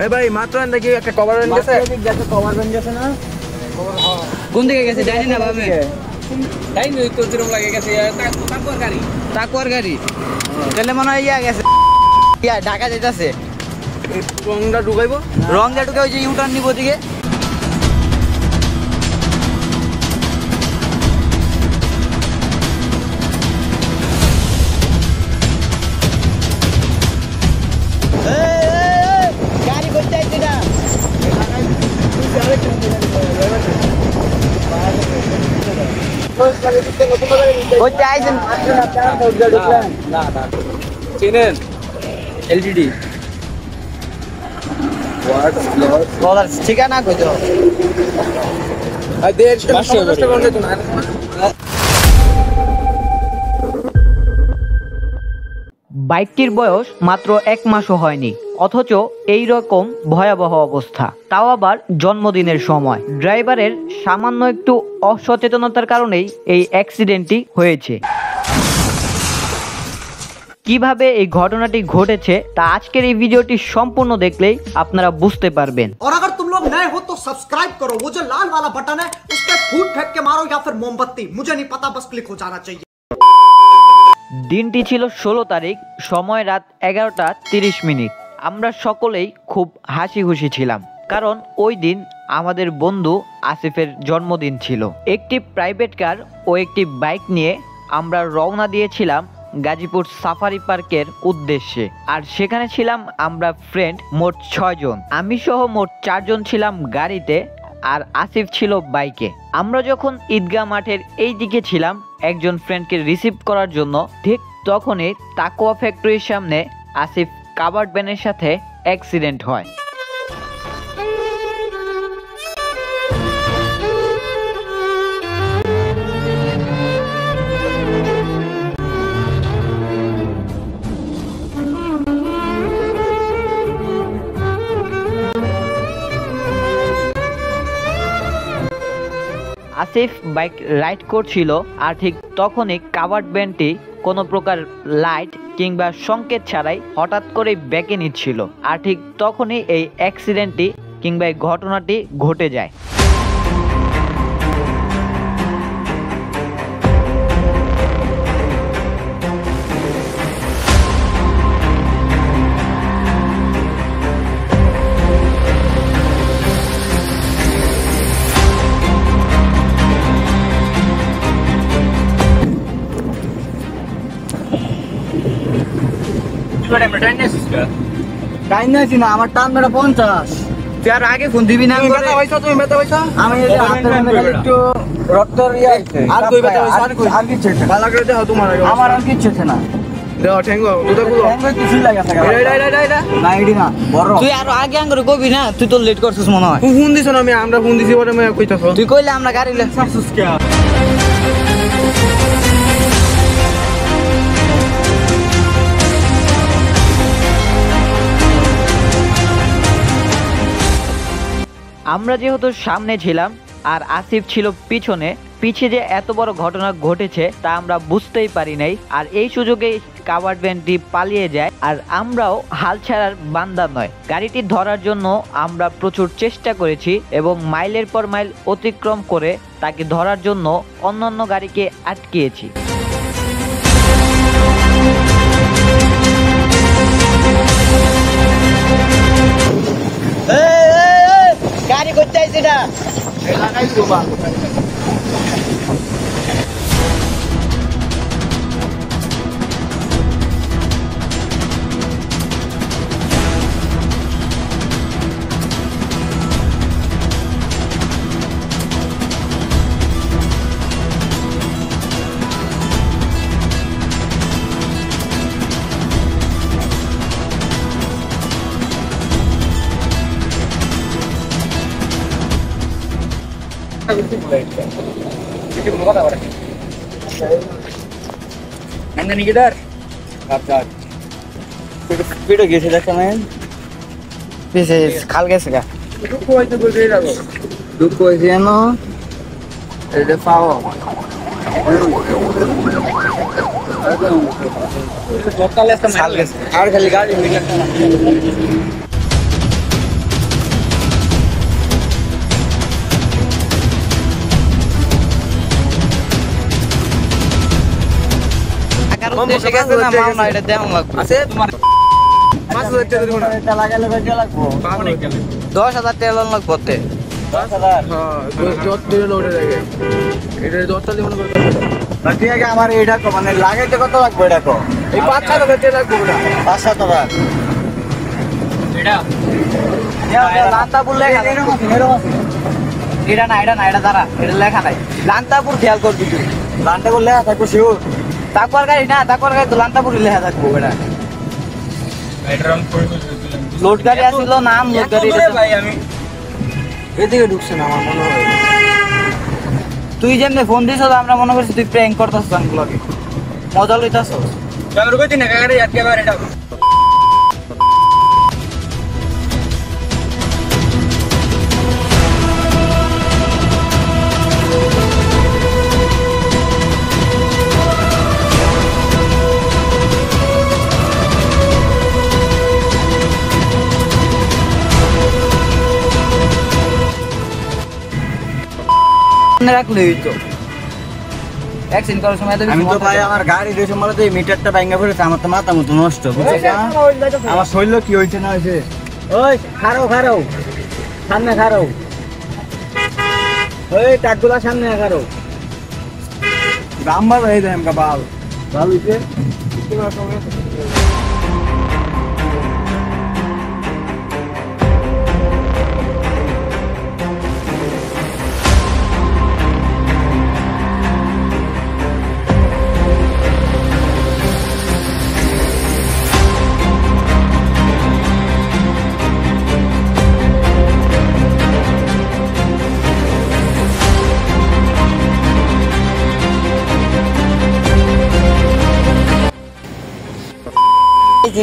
এই ভাই মাত্র নাকি একটা কভার ভ্যান গেছে কভার ভ্যান গেছে না কোন দিকে গেছে জানি না ভাবে তাই নই তো যেরকম লাগে গেছে তাকুয়ার গাড়ি তাহলে মনে হয় ইয়া গেছে ইয়া ঢাকা যাইতাছে রংটা ঢুকাইবো রংটা ঢুকে ওই যে ইউটার্ন নিব ওদিকে গাড়ি করতে আইছে না করতে আইছেন চিনেন এলটিডি ঠিকানা কইতো বাইকটির বয়স মাত্র 1 মাসও হয়নি অথচ এই রকম ভয়াবহ অবস্থা তাও আবার জন্মদিনের সময় ড্রাইভারের সামান্য একটু অসচেতনতার কারণেই এই অ্যাক্সিডেন্টটি হয়েছে কিভাবে এই ঘটনাটি ঘটেছে তা আজকের এই ভিডিওটি সম্পূর্ণ দেখলেই আপনারা বুঝতে পারবেন और अगर तुम लोग नए हो तो सब्सक्राइब करो वो जो लाल वाला बटन है उस पर फूट फेंक के मारो या फिर मोमबत्ती मुझे नहीं पता बस क्लिक हो जाना चाहिए দিনটি ছিল 16 তারিখ সময় রাত 11:30 আমরা সকলেই খুব হাসি খুশি ছিলাম কারণ ওই দিন আমাদের বন্ধু আসিফের জন্মদিন ছিল একটি প্রাইভেট কার ও একটি বাইক নিয়ে আমরা রওনা দিয়েছিলাম গাজীপুর সাফারি পার্কের উদ্দেশ্যে আর সেখানে ছিলাম আমরা ফ্রেন্ড মোট 6 জন আমি সহ মোট 4 জন ছিলাম গাড়িতে আর আসিফ ছিল বাইকে আমরা যখন ঈদগাহ মাঠের এই দিকে ছিলাম একজন ফ্রেন্ডকে রিসিভ করার জন্য ঠিক তখনই তাকওয়া ফ্যাক্টরির সামনে আসিফ কাভার্ড ভ্যানের সাথে অ্যাক্সিডেন্ট হয় আসিফ বাইক রাইড করছিল আর ঠিক তখনই কাভার্ড ভ্যানটি কোনো প্রকার লাইট কিংবা সংকেত ছাড়াই হঠাৎ করে ব্যাকে নিচ্ছিল আর ঠিক তখনই এই অ্যাক্সিডেন্টটি কিংবা এই ঘটনাটি ঘটে যায় আমার টান মেটা 50 তুই আর আগে ফোন দিবি না তুমি ব্যথা হইছো আমি একটু রক্ত আর কই ব্যথা হইছো আর কিছু ভালো করে দাও তোমার আমার আর কিছু না দাও ঠ্যাঙ্গো দুটো গুলো ঠ্যাঙ্গো কিছু লাগা থাকে না এডি না বড় তুই আর আগে আঙ্গুরে কইবি না তুই তো লেট করছিস মনে হয় ফোন দিছ না আমরা ফোন দিছি বড় মেয়ে কইতাছ তুই কইলে আমরা গাড়ি লে সাকসেস কে আমরা যেহেতু সামনে ছিলাম আর আসিফ ছিল পিছনে পিছে যে এত বড় ঘটনা ঘটেছে তা আমরা বুঝতেই পারি নাই আর এই সুযোগে কাভার্ড ভ্যানটি পালিয়ে যায় আর আমরাও হাল ছাড়ার বান্দা নয় গাড়িটি ধরার জন্য আমরা প্রচুর চেষ্টা করেছি এবং মাইলের পর মাইল অতিক্রম করে তাকে ধরার জন্য অন্যান্য গাড়িকে আটকিয়েছি গাড়ি করতে আইছি না লাগাইছো বা Nangani gitar? Kaptar. Video gese dekha main. Pise khal gese ga. Dukho hoyte bolbe jago. Dukho hoyse no. Ede pao. Total esta khal gese. Ar khali gadi দেশে গেছে না মাও না এটা দেওয়া লাগবে আছে তোমার 5000 টাকা দিব না এটা লাগালে কত লাগবে 10000 টাকা লোন লাগবে তে 10000 হ্যাঁ যত দিলে লোডে লাগে এটা 10টা দিব না বাকি আগে আমার এটা কো মানে লাগাইতে কত লাগবে এটা কো এই 5-7 হাজার টাকা লাগবে না 5-7 এটা লান্তাপুর লেখা এরকম আছে এটা না এটা দাঁড়া এটা লেখা নাই লান্তাপুর খেয়াল করবি তুই লান্তাপুর লেখা থাকবো শিওর তাকবার গাড়ি না তাকবার গাড়ি তো লান্তাপুরে লেখা থাকবো এটা লোড গাড়ি আসিল নাম লোড গাড়ি ভাই আমি এদিকে ঢুকছে না আমার মনে হয় তুই যেমনি ফোন দিছ আমরা মনে করছি তুই প্র্যাঙ্ক করতেছিস আঙ্গুলকে মজা লইতাছস আমি কইতি না গাড়ি আটকে বার এটা রাখলে হইতো অ্যাক্সিডেন্ট করার সময় আমি তো ভাই আমার গাড়ি দিয়ে সময় তো মিটারটা ভাঙা পড়েছে আমার তো মাথা মতো নষ্ট বুঝছিস আমার শরীর কি হইছে না হইছে ওই খারাও সামনে খারাও ওই টাকগুলা সামনে খারাও রামবার হয়ে যায় আমকা বাল ভালো হইছে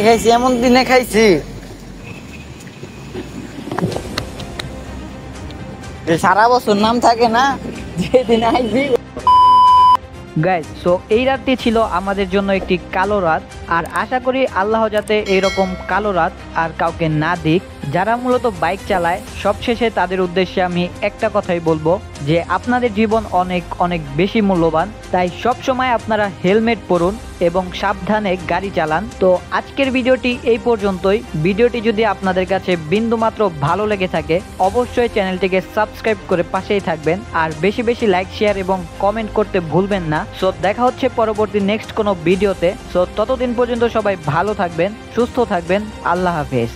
খাইছি এমন দিনে খাইছি সারা বছর নাম থাকে না যেদিন আইছি গাইস সো এই রাতটি ছিল আমাদের জন্য একটি কালো রাত আর আশা করি আল্লাহ যাতে এইরকম কালো রাত আর কাউকে না দিক যারা মূলত বাইক চালায় সবশেষে তাদের উদ্দেশ্যে আমি একটা কথাই বলবো যে আপনাদের জীবন অনেক অনেক বেশি মূল্যবান তাই সব সময় আপনারা হেলমেট পরুন এবং সাবধানে গাড়ি চালান তো আজকের ভিডিওটি এই পর্যন্তই ভিডিওটি যদি আপনাদের কাছে বিন্দুমাত্র ভালো লেগে থাকে অবশ্যই চ্যানেলটিকে সাবস্ক্রাইব করে পাশেই থাকবেন আর বেশি বেশি লাইক শেয়ার এবং কমেন্ট করতে ভুলবেন না সো দেখা হচ্ছে পরবর্তী নেক্সট কোনো ভিডিওতে সো ততদিন পর্যন্ত সবাই ভালো থাকবেন সুস্থ থাকবেন আল্লাহ হাফেজ